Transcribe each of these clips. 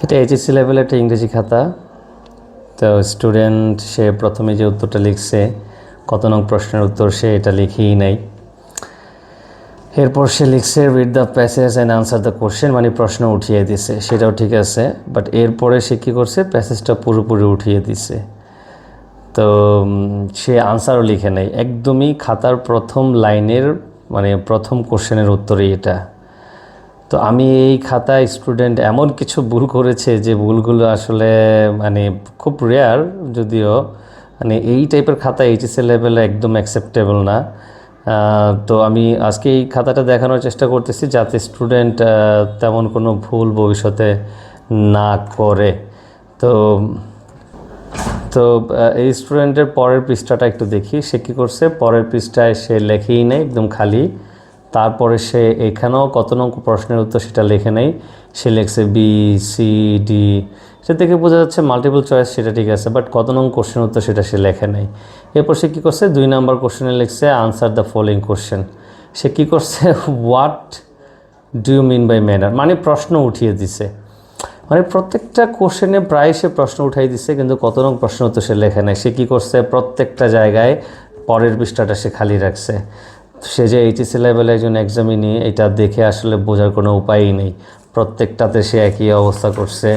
এটা এইচএসসি লেভেলের একটা ইংরেজি খাতা। তো স্টুডেন্ট সে প্রথমে যে উত্তরটা লিখছে, কত নং প্রশ্নের উত্তর সে এটা লিখেই নাই। এরপর সে লিখছে read the passage and answer the question, মানে প্রশ্ন উঠিয়ে দিছে, সেটাও ঠিক আছে। বাট এরপরে সে কী করছে, প্যাসেজটা পুরোপুরি উঠিয়ে দিছে। তো সে আনসারও লিখে নেই, একদমই খাতার প্রথম লাইনের মানে প্রথম কোশ্চেনের উত্তরই এটা। তো আমি এই খাতায় স্টুডেন্ট এমন কিছু ভুল করেছে যে ভুলগুলো আসলে মানে খুব রেয়ার, যদিও মানে এই টাইপের খাতা এইচএসসি লেভেলে একদম অ্যাকসেপ্টেবল না। তো আমি আজকে এই খাতাটা দেখানোর চেষ্টা করতেছি যাতে স্টুডেন্ট তেমন কোনো ভুল ভবিষ্যতে না করে। তো তো এই স্টুডেন্টের পরের পৃষ্ঠাটা একটু দেখি, সে কী করছে, পরের পৃষ্ঠায় সে লেখেই নেই, একদম খালি। তারপরে সে এখানেও কত নং প্রশ্নের উত্তর সেটা লেখে নেই, সে লিখছে বি সি ডি। সেটা দেখে বোঝা যাচ্ছে মাল্টিপল চয়েস, সেটা ঠিক আছে, বাট কত নং কোশ্চেন উত্তর সেটা সে লেখে নেই। এরপর সে কী করছে, 2 নম্বর কোশ্চেনে লিখছে আনসার দ্য ফলোইং কোশ্চেন। সে কী করছে, what do you mean by manner, মানে প্রশ্ন উঠিয়ে দিছে। মানে প্রত্যেকটা কোশ্চেনে প্রায় সে প্রশ্ন উঠাই দিচ্ছে, কিন্তু কত রকম প্রশ্ন তো সে লেখে নেয়। সে কী করছে, প্রত্যেকটা জায়গায় পরের পৃষ্ঠাটা সে খালি রাখছে। সে যে এইচএসসি লেভেলে একজন এক্সামিনি, এটা দেখে আসলে বোঝার কোনো উপায়ই নেই। প্রত্যেকটাতে সে একই অবস্থা করছে,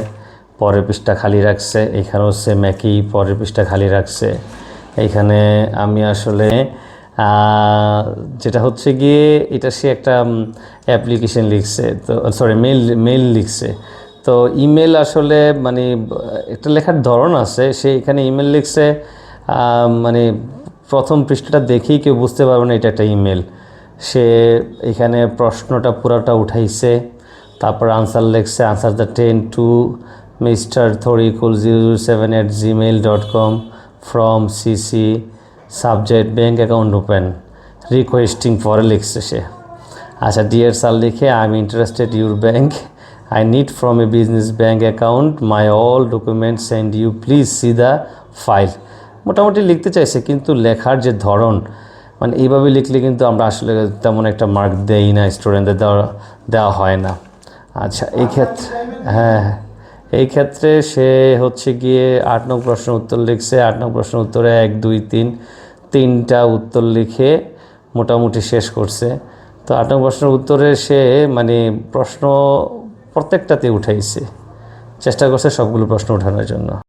পরের পৃষ্ঠা খালি রাখছে। এখানেও সেম একই, পরের পৃষ্ঠা খালি রাখছে। এইখানে আমি আসলে যেটা হচ্ছে গিয়ে, এটা সে একটা অ্যাপ্লিকেশন লিখছে, তো সরি মেল লিখছে। তো ইমেল আসলে মানে একটা লেখার ধরন আছে, সে এখানে ইমেল লিখছে, মানে প্রথম পৃষ্ঠাটা দেখেই কেউ বুঝতে পারবে না এটা একটা ইমেল। সে এখানে প্রশ্নটা পুরাটা উঠাইছে, তারপর আনসার লিখছে answer the 10 to mister thori007@gmail.com from CC subject bank account open requesting ফরে লিখছে সে। আচ্ছা, ডিয়ার স্যার লিখে I am interested your bank, I need from a business bank account my all documents and you please see the file। মোটামুটি লিখতে চাইছে, কিন্তু লেখার যে ধরন, মানে এইভাবে লিখলে কিন্তু আমরা আসলে তেমন একটা মার্ক দেই না, স্টুডেন্টদের দেওয়া হয় না। আচ্ছা, এই ক্ষেত্রে এই ক্ষেত্রে সে হচ্ছে গিয়ে 8 নং প্রশ্নের উত্তর লিখছে। 8 নং প্রশ্নের উত্তরে 1 2 3 তিনটা উত্তর লিখে মোটামুটি শেষ করছে। তো 8 নং প্রশ্নের উত্তরে সে মানে প্রশ্ন প্রত্যেকটাতে উঠাইছে, চেষ্টা করছে সবগুলো প্রশ্ন ওঠানোর জন্য।